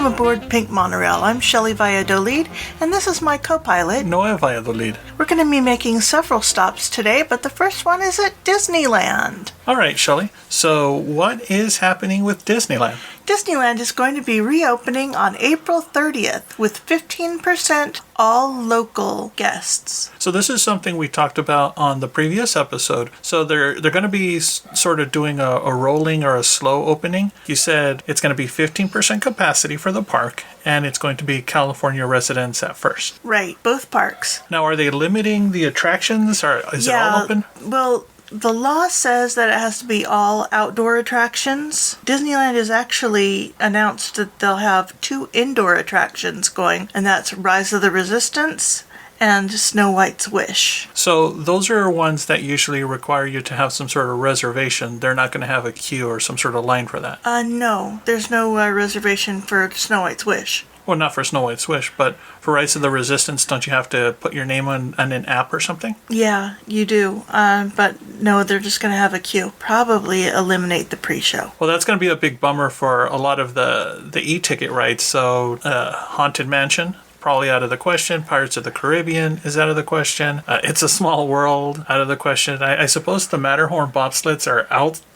Welcome aboard Pink Monorail. I'm Michelle Valladolid, and this is my co-pilot, Noe Valladolid. We're going to be making several stops today, but the first one is at Disneyland. All right, Shelley. So what is happening with Disneyland? Disneyland is going to be reopening on April 30th with 15% all local guests. So this is something we talked about on the previous episode. So they're going to be sort of doing a rolling or a slow opening. You said it's going to be 15% capacity for the park, and it's going to be California residents at first. Right, both parks. Now, are they limiting the attractions, or is it all open? Well, the law says that it has to be all outdoor attractions. Disneyland has actually announced that they'll have 2 indoor attractions going, and that's Rise of the Resistance and Snow White's Wish. So those are ones that usually require you to have some sort of reservation. They're not going to have a queue or some sort of line for that. No, there's no reservation for Snow White's Wish. Well, not for Snow White's Wish, but for Rise of the Resistance, don't you have to put your name on an app or something? Yeah, you do. But no, they're just going to have a queue. Probably eliminate the pre-show. Well, that's going to be a big bummer for a lot of the e-ticket rides. So, Haunted Mansion, probably out of the question. Pirates of the Caribbean is out of the question. It's a Small World, out of the question. I suppose the Matterhorn bobsleds are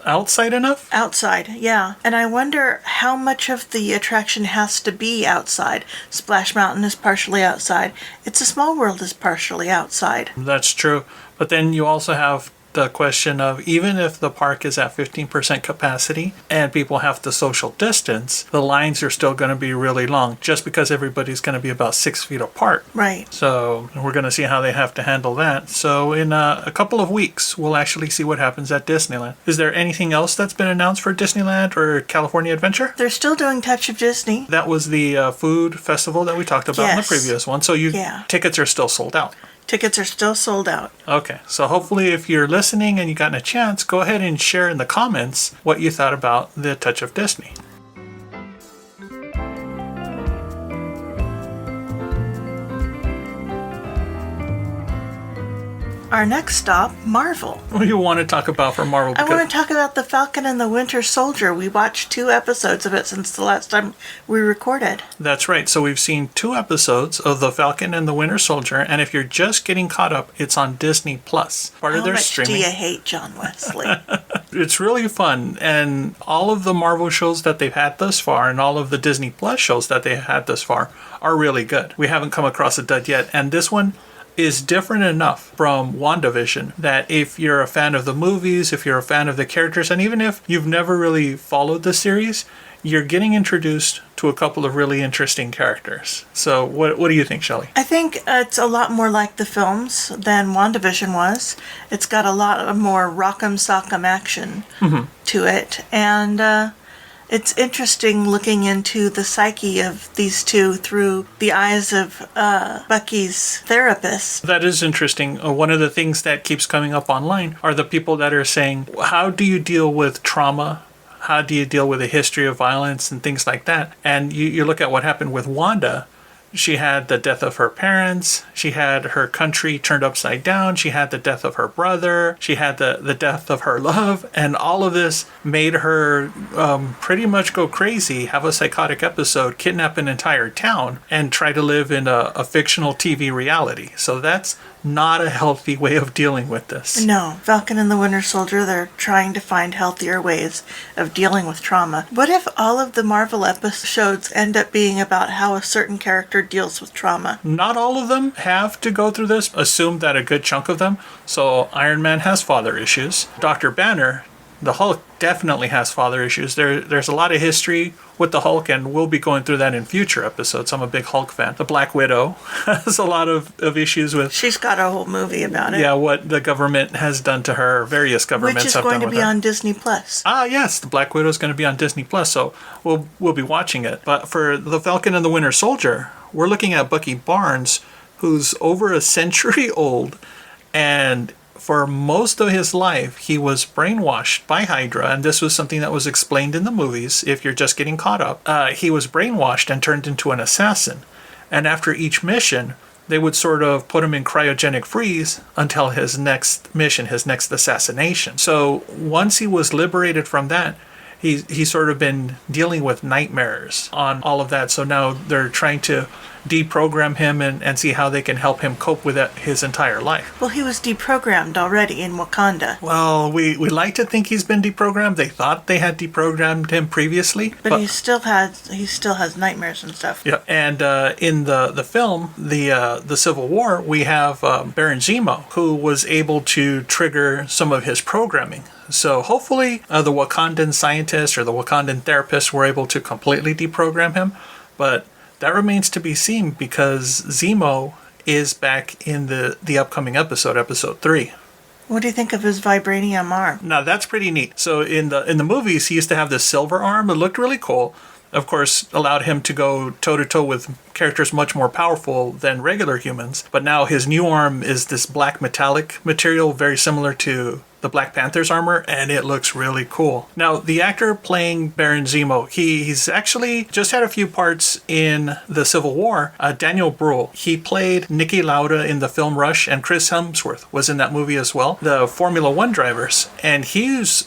outside enough? Outside, yeah. And I wonder how much of the attraction has to be outside. Splash Mountain is partially outside. It's a Small World is partially outside. That's true. But then you also have the question of, even if the park is at 15% capacity and people have to social distance, the lines are still going to be really long just because everybody's going to be about 6 feet apart. Right. So we're going to see how they have to handle that. So in a couple of weeks, we'll actually see what happens at Disneyland. Is there anything else that's been announced for Disneyland or California Adventure? They're still doing Touch of Disney. That was the food festival that we talked about in the previous one. So tickets are still sold out. Tickets are still sold out. Okay, so hopefully if you're listening and you got a chance, go ahead and share in the comments what you thought about the Touch of Disney. Our next stop, Marvel. What do you want to talk about for Marvel? I want to talk about The Falcon and the Winter Soldier. We watched 2 episodes of it since the last time we recorded. That's right. So we've seen 2 episodes of The Falcon and the Winter Soldier, and if you're just getting caught up, it's on Disney Plus. Part of their streaming. How much do you hate John Wesley? It's really fun, and all of the Marvel shows that they've had thus far and all of the Disney Plus shows that they've had thus far are really good. We haven't come across a dud yet, and this one is different enough from WandaVision that if you're a fan of the movies, if you're a fan of the characters, and even if you've never really followed the series, you're getting introduced to a couple of really interesting characters. So what do you think, Shelley? I think it's a lot more like the films than WandaVision was. It's got a lot more rock'em sock'em action to it, and it's interesting looking into the psyche of these 2 through the eyes of Bucky's therapist. That is interesting. One of the things that keeps coming up online are the people that are saying, how do you deal with trauma? How do you deal with a history of violence and things like that? And you look at what happened with Wanda. She had the death of her parents. She had her country turned upside down. She had the death of her brother. She had the death of her love. And all of this made her pretty much go crazy, have a psychotic episode, kidnap an entire town, and try to live in a fictional TV reality. So that's not a healthy way of dealing with this. No. Falcon and the Winter Soldier, they're trying to find healthier ways of dealing with trauma. What if all of the Marvel episodes end up being about how a certain character deals with trauma? Not all of them have to go through this. Assume that a good chunk of them. So Iron Man has father issues. Dr. Banner, the Hulk, definitely has father issues. There's a lot of history with the Hulk, and we'll be going through that in future episodes. I'm a big Hulk fan. The Black Widow has a lot of issues with... She's got a whole movie about it. Yeah, what the government has done to her, various governments have done with her. Which is going to be on Disney Plus. Ah, yes, the Black Widow is going to be on Disney Plus, so we'll be watching it. But for The Falcon and the Winter Soldier, we're looking at Bucky Barnes, who's over a century old, and for most of his life, he was brainwashed by Hydra, and this was something that was explained in the movies, if you're just getting caught up. He was brainwashed and turned into an assassin. And after each mission, they would sort of put him in cryogenic freeze until his next mission, his next assassination. So once he was liberated from that, he's sort of been dealing with nightmares on all of that. So now they're trying to deprogram him and see how they can help him cope with that his entire life. Well, he was deprogrammed already in Wakanda. Well, we like to think he's been deprogrammed. They thought they had deprogrammed him previously. But he still has nightmares and stuff. Yeah, and in the film, the Civil War, we have Baron Zemo, who was able to trigger some of his programming. So hopefully the Wakandan scientists or the Wakandan therapists were able to completely deprogram him. But that remains to be seen because Zemo is back in the upcoming episode 3. What do you think of his vibranium arm? Now that's pretty neat. So in the movies, he used to have this silver arm. It looked really cool. Of course, allowed him to go toe-to-toe with characters much more powerful than regular humans. But now his new arm is this black metallic material, very similar to the Black Panther's armor, and it looks really cool. Now, the actor playing Baron Zemo, he's actually just had a few parts in the Civil War. Daniel Bruhl, he played Niki Lauda in the film Rush, and Chris Hemsworth was in that movie as well, the Formula One drivers, and he's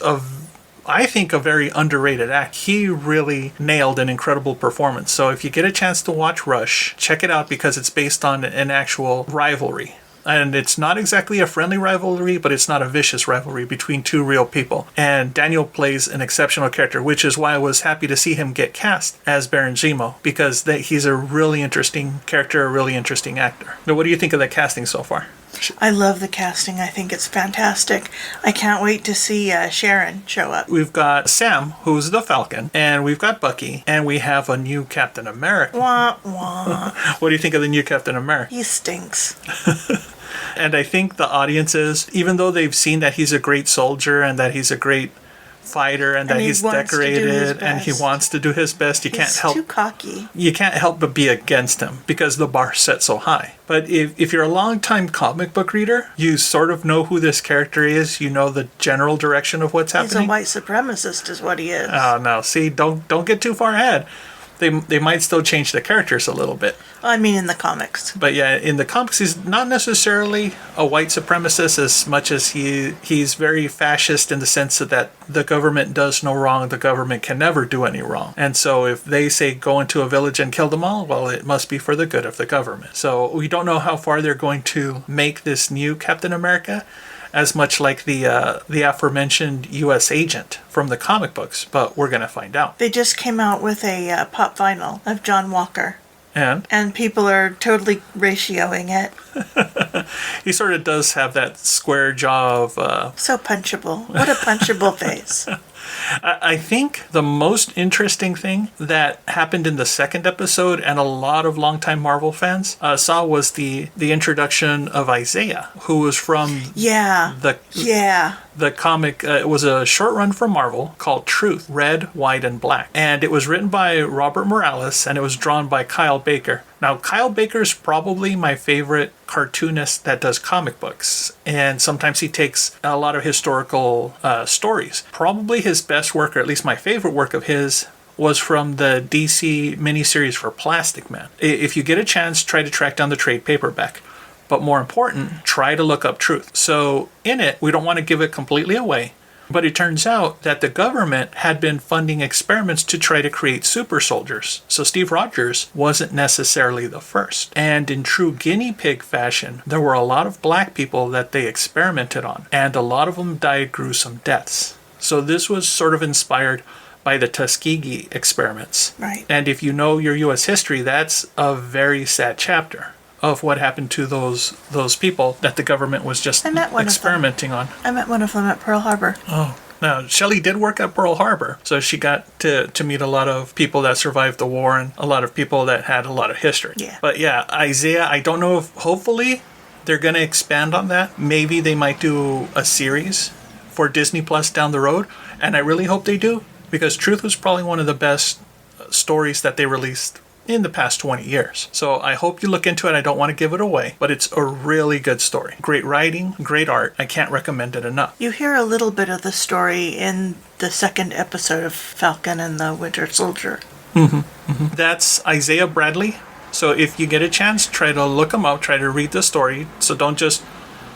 I think a very underrated act. He really nailed an incredible performance. So if you get a chance to watch Rush, check it out because it's based on an actual rivalry. And it's not exactly a friendly rivalry, but it's not a vicious rivalry between two real people. And Daniel plays an exceptional character, which is why I was happy to see him get cast as Baron Zemo, because he's a really interesting character, a really interesting actor. Now, what do you think of the casting so far? I love the casting. I think it's fantastic. I can't wait to see Sharon show up. We've got Sam, who's the Falcon, and we've got Bucky, and we have a new Captain America. Wah, wah. What do you think of the new Captain America? He stinks. And I think the audiences, even though they've seen that he's a great soldier and that he's a great fighter and that he's decorated and he wants to do his best, He's too cocky. You can't help but be against him because the bar's set so high. But if you're a long-time comic book reader, you sort of know who this character is. You know the general direction of what's happening. He's a white supremacist is what he is. Oh, no. See, don't get too far ahead. They might still change the characters a little bit. I mean, in the comics. But yeah, in the comics, he's not necessarily a white supremacist as much as he's very fascist in the sense that the government does no wrong, the government can never do any wrong. And so if they say go into a village and kill them all, well, it must be for the good of the government. So we don't know how far they're going to make this new Captain America, as much like the aforementioned U.S. agent from the comic books, but we're going to find out. They just came out with a pop vinyl of John Walker. And people are totally ratioing it. He sort of does have that square jaw of... So punchable. What a punchable face. I think the most interesting thing that happened in the second episode, and a lot of longtime Marvel fans saw, was the introduction of Isaiah, who was from the comic. It was a short run from Marvel called Truth, Red, White, and Black. And it was written by Robert Morales, and it was drawn by Kyle Baker. Now, Kyle Baker's probably my favorite cartoonist that does comic books, and sometimes he takes a lot of historical stories. Probably his best work, or at least my favorite work of his, was from the DC miniseries for Plastic Man. If you get a chance, try to track down the trade paperback. But more important, try to look up Truth. So in it, we don't want to give it completely away, but it turns out that the government had been funding experiments to try to create super soldiers. So Steve Rogers wasn't necessarily the first. And in true guinea pig fashion, there were a lot of black people that they experimented on, and a lot of them died gruesome deaths. So this was sort of inspired by the Tuskegee experiments. Right. And if you know your U.S. history, that's a very sad chapter of what happened to those people that the government was just experimenting on. I met one of them at Pearl Harbor. Oh, now Shelley did work at Pearl Harbor, so she got to meet a lot of people that survived the war and a lot of people that had a lot of history. Yeah. But yeah, Isaiah, I don't know if, hopefully they're going to expand on that. Maybe they might do a series for Disney Plus down the road, and I really hope they do, because Truth was probably one of the best stories that they released in the past 20 years. So I hope you look into it. I don't want to give it away, but it's a really good story. Great writing, great art. I can't recommend it enough. You hear a little bit of the story in the second episode of Falcon and the Winter Soldier. That's Isaiah Bradley. So if you get a chance, try to look him up, try to read the story. So don't just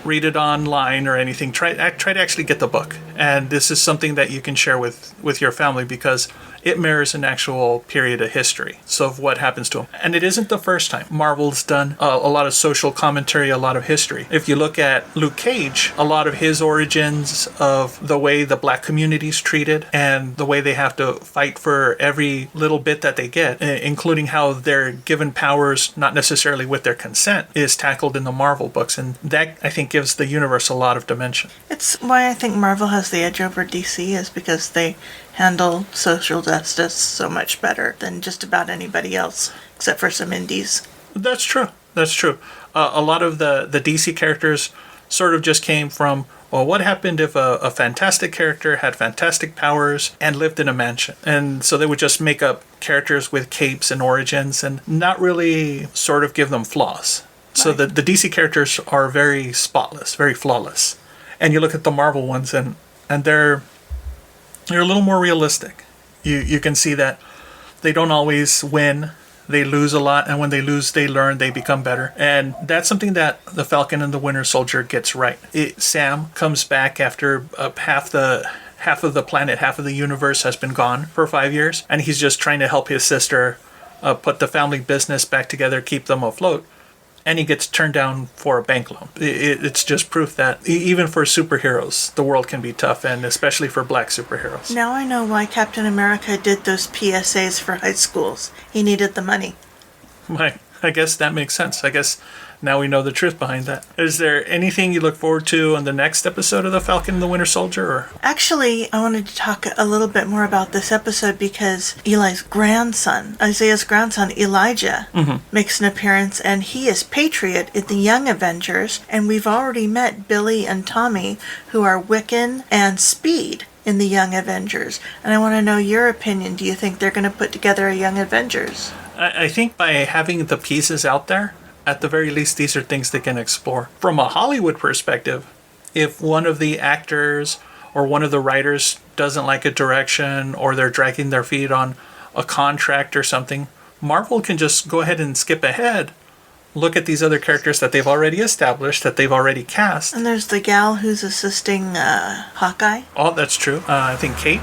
read it online or anything. Try to actually get the book And this is something that you can share with your family because it mirrors an actual period of history. So of what happens to them. And it isn't the first time. Marvel's done a lot of social commentary, a lot of history. If you look at Luke Cage, a lot of his origins of the way the black community's treated and the way they have to fight for every little bit that they get, including how they're given powers not necessarily with their consent, is tackled in the Marvel books. And that, I think, gives the universe a lot of dimension. It's why I think Marvel has the edge over DC is because they handle social justice so much better than just about anybody else, except for some indies. That's true. That's true. A lot of the DC characters sort of just came from, well, what happened if a fantastic character had fantastic powers and lived in a mansion? And so they would just make up characters with capes and origins and not really sort of give them flaws. Right. So the DC characters are very spotless, very flawless. And you look at the Marvel ones and they're a little more realistic. You can see that they don't always win. They lose a lot, and when they lose, they learn, they become better. And that's something that the Falcon and the Winter Soldier gets right. Sam comes back after half of the planet, half of the universe has been gone for 5 years, and he's just trying to help his sister put the family business back together, keep them afloat. And he gets turned down for a bank loan. It's just proof that even for superheroes, the world can be tough, and especially for black superheroes. Now I know why Captain America did those PSAs for high schools. He needed the money. Right. I guess that makes sense. I guess now we know the truth behind that. Is there anything you look forward to on the next episode of The Falcon and the Winter Soldier? Or? Actually, I wanted to talk a little bit more about this episode because Isaiah's grandson, Elijah, makes an appearance, and he is Patriot in the Young Avengers, and we've already met Billy and Tommy, who are Wiccan and Speed in the Young Avengers. And I want to know your opinion. Do you think they're going to put together a Young Avengers? I think by having the pieces out there, at the very least, these are things they can explore. From a Hollywood perspective, if one of the actors or one of the writers doesn't like a direction or they're dragging their feet on a contract or something, Marvel can just go ahead and skip ahead, look at these other characters that they've already established, that they've already cast. And there's the gal who's assisting Hawkeye. Oh, that's true. I think Kate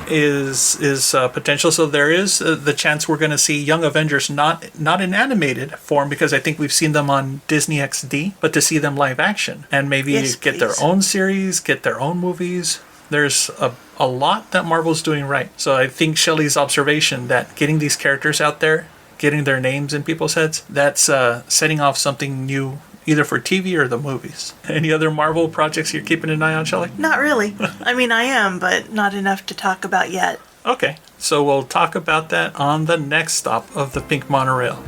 is potential. So there is the chance we're going to see Young Avengers not in animated form, because I think we've seen them on Disney XD, but to see them live action and maybe get their own series, get their own movies. There's a lot that Marvel's doing right. So I think Shelley's observation that getting these characters out there, getting their names in people's heads, that's setting off something new, either for TV or the movies. Any other Marvel projects you're keeping an eye on, Shelley? Not really. I mean, I am, but not enough to talk about yet. Okay, so we'll talk about that on the next stop of the Pink Monorail.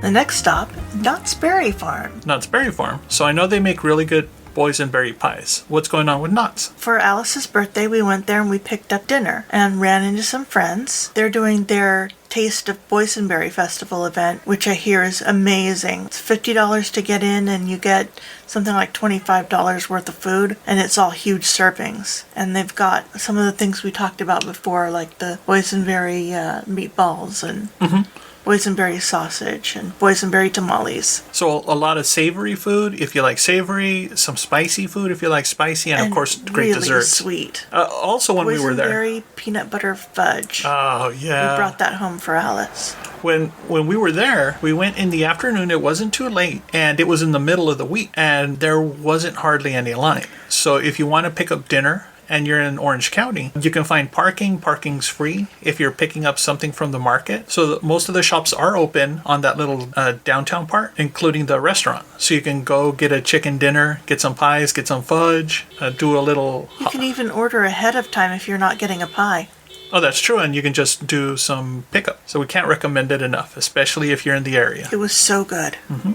The next stop, Knott's Berry Farm. Knott's Berry Farm. So I know they make really good boysenberry pies. What's going on with Knott's? For Alice's birthday, we went there and we picked up dinner and ran into some friends. They're doing their Taste of Boysenberry Festival event, which I hear is amazing. It's $50 to get in, and you get something like $25 worth of food, and it's all huge servings. And they've got some of the things we talked about before, like the boysenberry meatballs and boysenberry sausage and boysenberry tamales. So a lot of savory food if you like savory, some spicy food if you like spicy, and of course great really desserts. Sweet. Also when we were there, boysenberry peanut butter fudge. Oh yeah. We brought that home for Alice. When we were there, we went in the afternoon. It wasn't too late, and it was in the middle of the week, and there wasn't hardly any line. So if you want to pick up dinner and you're in Orange County, you can find parking. Parking's free if you're picking up something from the market. So most of the shops are open on that little downtown part, including the restaurant. So you can go get a chicken dinner, get some pies, get some fudge, do a little... You can even order ahead of time if you're not getting a pie. Oh, that's true, and you can just do some pickup. So we can't recommend it enough, especially if you're in the area. It was so good. Mm-hmm.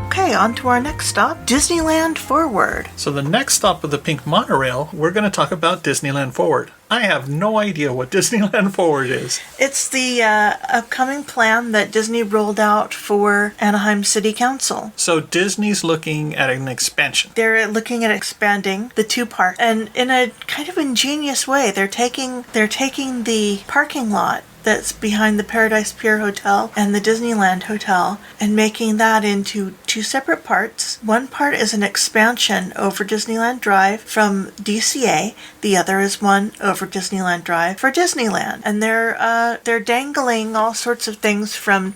Okay, Okay, on to our next stop, Disneyland Forward. So the next stop of the Pink Monorail, we're going to talk about Disneyland Forward. I have no idea what Disneyland Forward is. It's the upcoming plan that Disney rolled out for Anaheim City Council. So Disney's looking at an expansion. They're looking at expanding the two parks, and in a kind of ingenious way, they're taking the parking lot that's behind the Paradise Pier Hotel and the Disneyland Hotel and making that into two separate parts. One part is an expansion over Disneyland Drive from DCA. The other is one over Disneyland Drive for Disneyland. And they're dangling all sorts of things from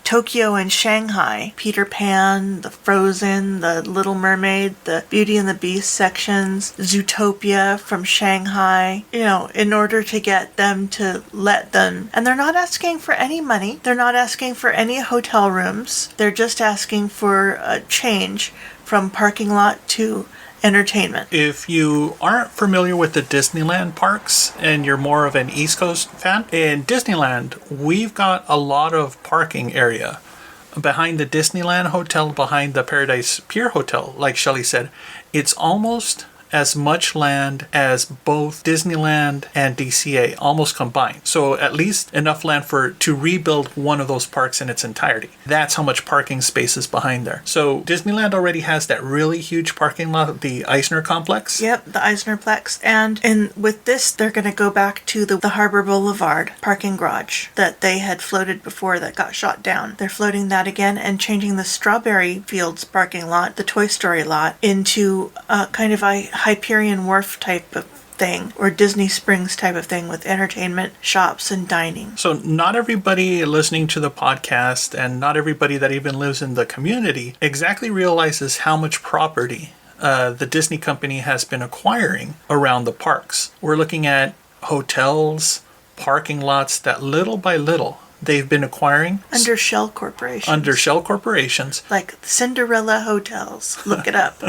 Tokyo and Shanghai. Peter Pan, the Frozen, the Little Mermaid, the Beauty and the Beast sections, Zootopia from Shanghai, in order to get them to let them. And they're not asking for any money. They're not asking for any hotel rooms. They're just asking for a change from parking lot to entertainment. If you aren't familiar with the Disneyland parks and you're more of an East Coast fan, in Disneyland, we've got a lot of parking area behind the Disneyland Hotel, behind the Paradise Pier Hotel. Like Shelley said, it's almost as much land as both Disneyland and DCA almost combined. So at least enough land to rebuild one of those parks in its entirety. That's how much parking space is behind there. So Disneyland already has that really huge parking lot, the Eisner Complex. Yep, the Eisnerplex. And with this, they're going to go back to the Harbor Boulevard parking garage that they had floated before that got shot down. They're floating that again and changing the Strawberry Fields parking lot, the Toy Story lot, into kind of a Hyperion Wharf type of thing, or Disney Springs type of thing with entertainment, shops, and dining. So not everybody listening to the podcast and not everybody that even lives in the community exactly realizes how much property the Disney company has been acquiring around the parks. We're looking at hotels, parking lots that little by little they've been acquiring. Under shell corporations. Like Cinderella Hotels. Look it up.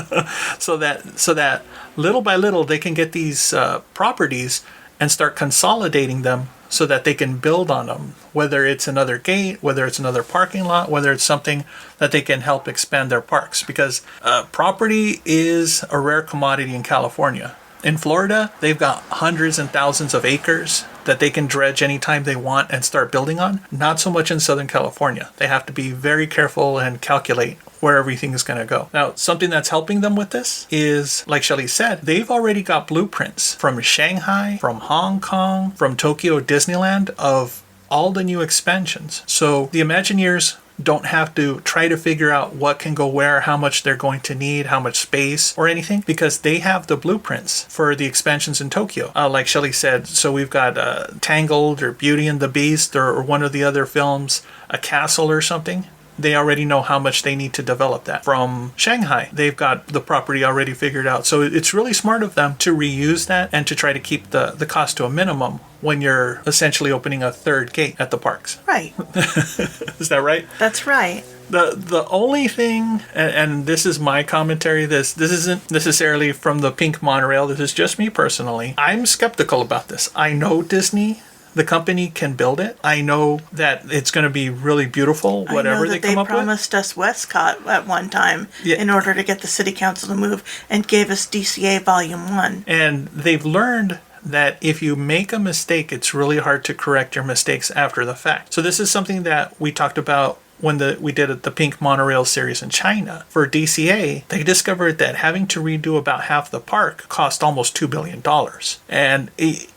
so that little by little they can get these properties and start consolidating them so that they can build on them. Whether it's another gate, whether it's another parking lot, whether it's something that they can help expand their parks. Because property is a rare commodity in California. In Florida, they've got hundreds and thousands of acres that they can dredge anytime they want and start building on. Not so much in Southern California. They have to be very careful and calculate where everything is going to go. Now, something that's helping them with this is, like Shelley said, they've already got blueprints from Shanghai, from Hong Kong, from Tokyo Disneyland of all the new expansions. So the Imagineers don't have to try to figure out what can go where, how much they're going to need, how much space or anything, because they have the blueprints for the expansions in Tokyo. Like Shelley said, so we've got Tangled or Beauty and the Beast or one of the other films, a castle or something. They already know how much they need to develop that. From Shanghai, they've got the property already figured out. So it's really smart of them to reuse that and to try to keep the cost to a minimum when you're essentially opening a third gate at the parks. Right. Is that right? That's right. The only thing, and this is my commentary, this isn't necessarily from the Pink Monorail, this is just me personally. I'm skeptical about this. I know Disney, the company, can build it. I know that it's going to be really beautiful, whatever they come up with. They promised us Westcott at one time in order to get the city council to move and gave us DCA Volume 1. And they've learned that if you make a mistake, it's really hard to correct your mistakes after the fact. So this is something that we talked about when we did the Pink Monorail series in China. For DCA, they discovered that having to redo about half the park cost almost $2 billion. And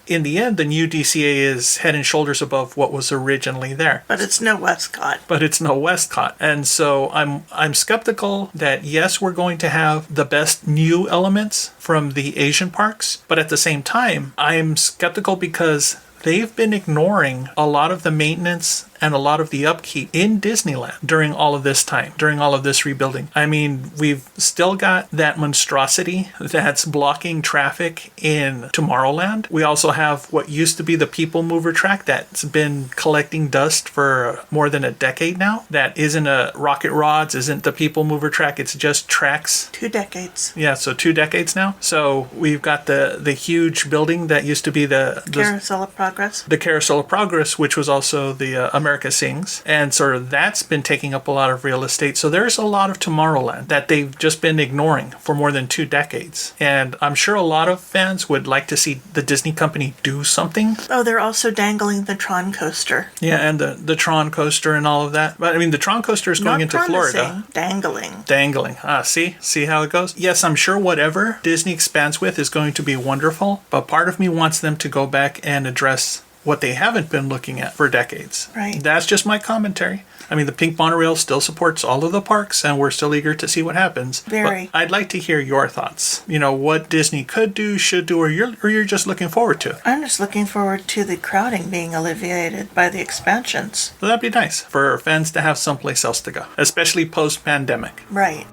in the end, the new DCA is head and shoulders above what was originally there. But it's no Westcott. And so I'm skeptical that, yes, we're going to have the best new elements from the Asian parks, but at the same time, I'm skeptical because they've been ignoring a lot of the maintenance and a lot of the upkeep in Disneyland during all of this time, during all of this rebuilding. I mean, we've still got that monstrosity that's blocking traffic in Tomorrowland. We also have what used to be the People Mover track that's been collecting dust for more than a decade now. That isn't a Rocket Rods, isn't the People Mover track, it's just tracks. 2 decades. Yeah, so 2 decades now. So we've got the huge building that used to be the Carousel of Progress. The Carousel of Progress, which was also the American America Sings, and sort of that's been taking up a lot of real estate. So there's a lot of Tomorrowland that they've just been ignoring for more than 2 decades. And I'm sure a lot of fans would like to see the Disney company do something. Oh, they're also dangling the Tron coaster. Yeah, and the Tron coaster and all of that. But I mean, the Tron coaster is going into Florida. Dangling. Dangling. See how it goes? Yes, I'm sure whatever Disney expands with is going to be wonderful, but part of me wants them to go back and address what they haven't been looking at for decades. Right. That's just my commentary. I mean, the Pink Monorail still supports all of the parks, and we're still eager to see what happens. Very. But I'd like to hear your thoughts. You know, what Disney could do, should do, or you're just looking forward to. I'm just looking forward to the crowding being alleviated by the expansions. So that'd be nice for fans to have someplace else to go, especially post-pandemic. Right.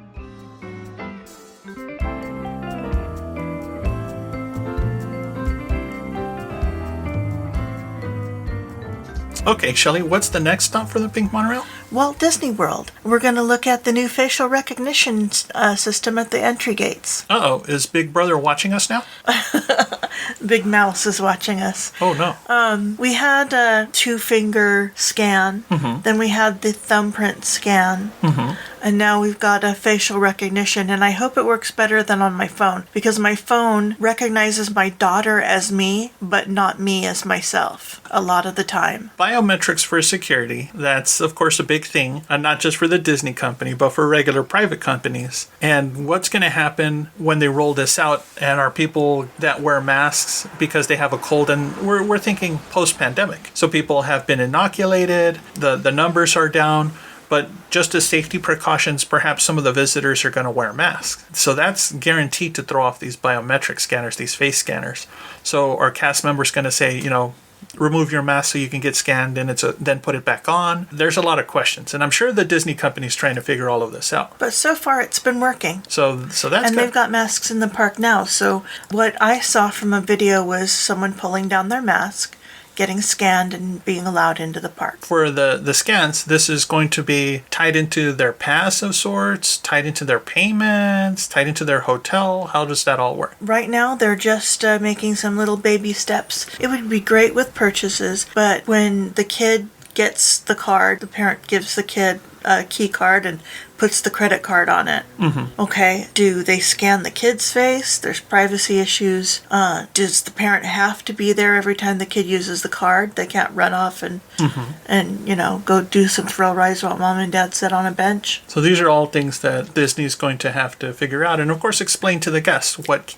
Okay, Shelley, what's the next stop for the Pink Monorail? Walt Disney World. We're going to look at the new facial recognition system at the entry gates. Uh-oh, is Big Brother watching us now? Big Mouse is watching us. Oh, no. We had a 2-finger scan, then we had the thumbprint scan, and now we've got a facial recognition, and I hope it works better than on my phone, because my phone recognizes my daughter as me, but not me as myself, a lot of the time. Biometrics for security, that's of course a big thing, and not just for the Disney company, but for regular private companies. And what's going to happen when they roll this out and are people that wear masks because they have a cold? And we're thinking post-pandemic. So people have been inoculated, the numbers are down, but just as safety precautions, perhaps some of the visitors are going to wear masks. So that's guaranteed to throw off these biometric scanners, these face scanners. So are cast members going to say, remove your mask so you can get scanned and then put it back on? There's a lot of questions, and I'm sure the Disney company's trying to figure all of this out. But so far it's been working. So that's and good. They've got masks in the park now. So what I saw from a video was someone pulling down their mask, getting scanned, and being allowed into the park. For the scans, this is going to be tied into their pass of sorts, tied into their payments, tied into their hotel. How does that all work? Right now, they're just making some little baby steps. It would be great with purchases, but when the kid gets the card, the parent gives the kid a key card and puts the credit card on it. Okay, do they scan the kid's face? There's privacy issues. Does the parent have to be there every time the kid uses the card? They can't run off and go do some thrill rides while mom and dad sit on a bench. So these are all things that Disney's going to have to figure out, and of course explain to the guests what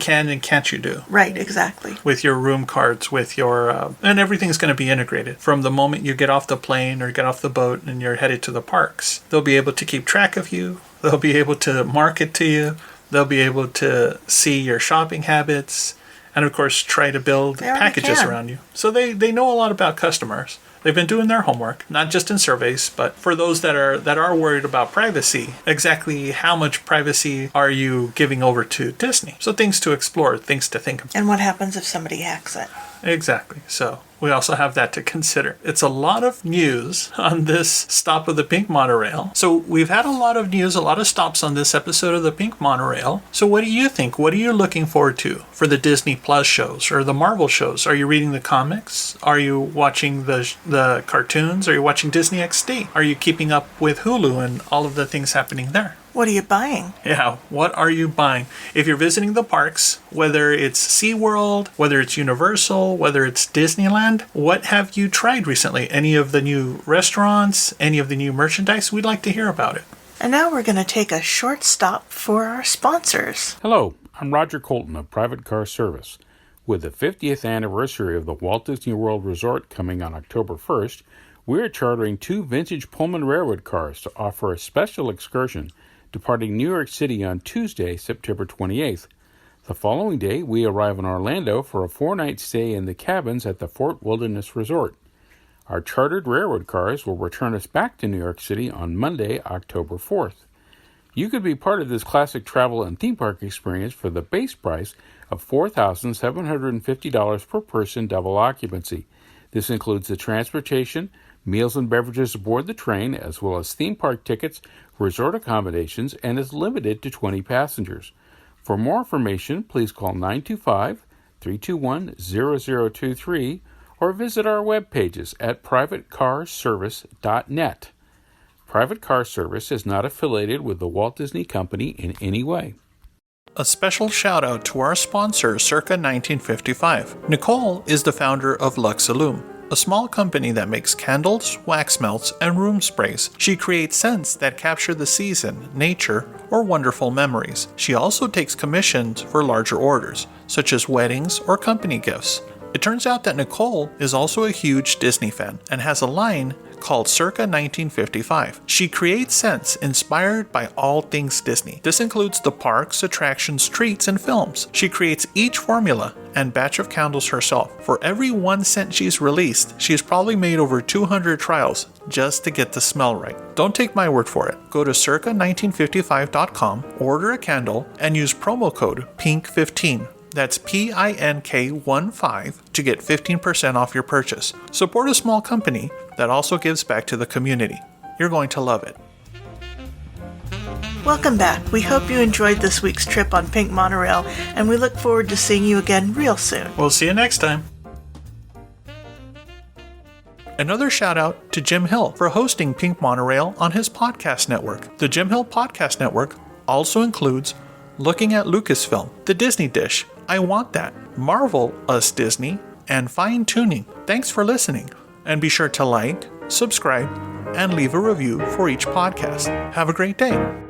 can and can't you do. Right, exactly. With your room cards, with your and everything's going to be integrated from the moment you get off the plane or get off the boat and you're headed to the parks. They'll be able to keep track of you. They'll be able to market to you. They'll be able to see your shopping habits, and of course try to build packages around you. So they know a lot about customers. They've been doing their homework, not just in surveys, but for those that are worried about privacy, exactly how much privacy are you giving over to Disney? So things to explore, things to think about. And what happens if somebody hacks it? Exactly. So we also have that to consider. It's a lot of news on this stop of the Pink Monorail. So we've had a lot of news, a lot of stops on this episode of the Pink Monorail. So what do you think? What are you looking forward to for the Disney Plus shows or the Marvel shows? Are you reading the comics? Are you watching the cartoons? Are you watching Disney XD? Are you keeping up with Hulu and all of the things happening there? What are you buying? Yeah, what are you buying? If you're visiting the parks, whether it's SeaWorld, whether it's Universal, whether it's Disneyland, what have you tried recently? Any of the new restaurants, any of the new merchandise? We'd like to hear about it. And now we're going to take a short stop for our sponsors. Hello, I'm Roger Colton of Private Car Service. With the 50th anniversary of the Walt Disney World Resort coming on October 1st, we're chartering 2 vintage Pullman Railroad cars to offer a special excursion departing New York City on Tuesday, September 28th. The following day, we arrive in Orlando for a 4-night stay in the cabins at the Fort Wilderness Resort. Our chartered railroad cars will return us back to New York City on Monday, October 4th. You could be part of this classic travel and theme park experience for the base price of $4,750 per person double occupancy. This includes the transportation, meals and beverages aboard the train, as well as theme park tickets, resort accommodations, and is limited to 20 passengers. For more information, please call 925-321-0023 or visit our web pages at privatecarservice.net. Private Car Service is not affiliated with the Walt Disney Company in any way. A special shout out to our sponsor, Circa 1955. Nicole is the founder of Luxillume, a small company that makes candles, wax melts, and room sprays. She creates scents that capture the season, nature, or wonderful memories. She also takes commissions for larger orders, such as weddings or company gifts. It turns out that Nicole is also a huge Disney fan and has a line called Circa 1955. She creates scents inspired by all things Disney. This includes the parks, attractions, treats, and films. She creates each formula and batch of candles herself. For every one scent she's released, she's probably made over 200 trials just to get the smell right. Don't take my word for it. Go to circa1955.com, order a candle, and use promo code PINK15. That's PINK15 to get 15% off your purchase. Support a small company that also gives back to the community. You're going to love it. Welcome back. We hope you enjoyed this week's trip on Pink Monorail, and we look forward to seeing you again real soon. We'll see you next time. Another shout out to Jim Hill for hosting Pink Monorail on his podcast network. The Jim Hill Podcast Network also includes Looking at Lucasfilm, The Disney Dish, I Want That, Marvel Us Disney, and Fine Tuning. Thanks for listening, and be sure to like, subscribe, and leave a review for each podcast. Have a great day.